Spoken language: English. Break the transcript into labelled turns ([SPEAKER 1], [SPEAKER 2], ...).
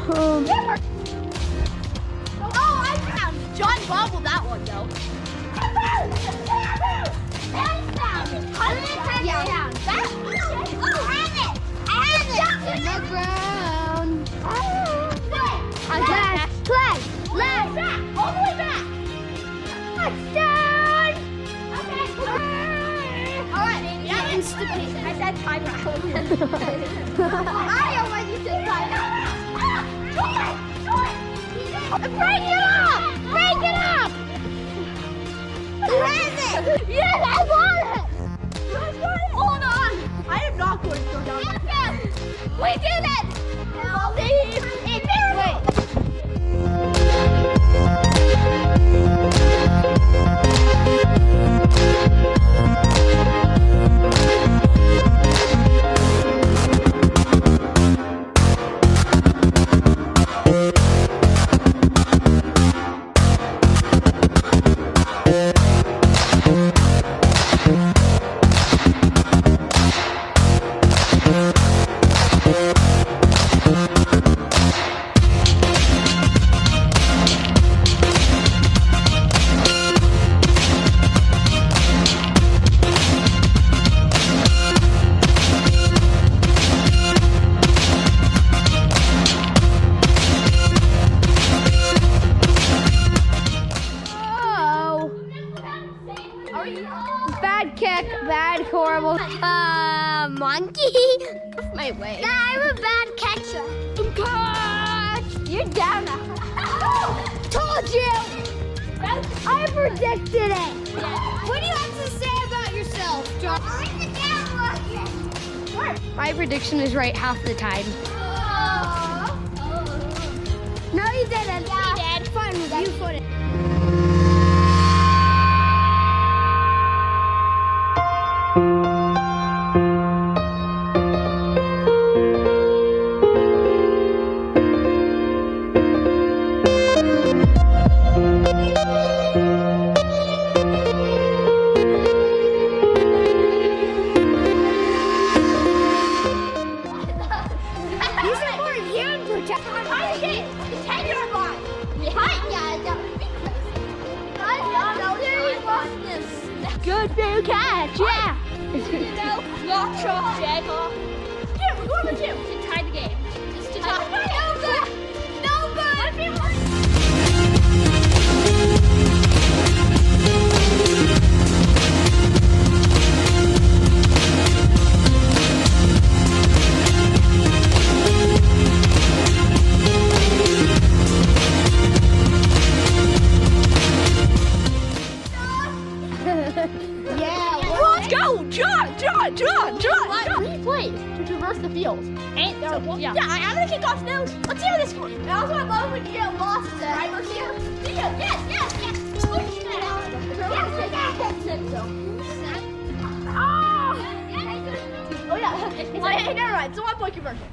[SPEAKER 1] Oh, I found John bobbled that one though. All the way back. Touchdown! Okay. All right. Yeah, it's stupid. I said time out. I already said time out. Break it up! Break it up! You have it! Yes, I want it! Hold on! I am not going to go down. We did it! Wait. Bad kick, bad, horrible.
[SPEAKER 2] Monkey?
[SPEAKER 1] Off my way.
[SPEAKER 2] Nah, I'm a bad catcher.
[SPEAKER 1] Catch! You're down now.
[SPEAKER 2] Told you! I predicted it.
[SPEAKER 1] What do you have to say about yourself, John?
[SPEAKER 2] My prediction is right half the time. No, you didn't.
[SPEAKER 1] Yeah. He did.
[SPEAKER 2] Fine, you put it.
[SPEAKER 1] Good big catch, yeah! Not shot, Jacob. Yeah, we're going to two to tie the game. Just to tie. No good! No good! John! Three plays to traverse the field. Ain't there? So, yeah, I'm gonna kick off now. Let's see how this goes. I also love when you get lost there. Right, let's see how. Yes. Push that out. Oh yeah. Never mind. So one point conversion.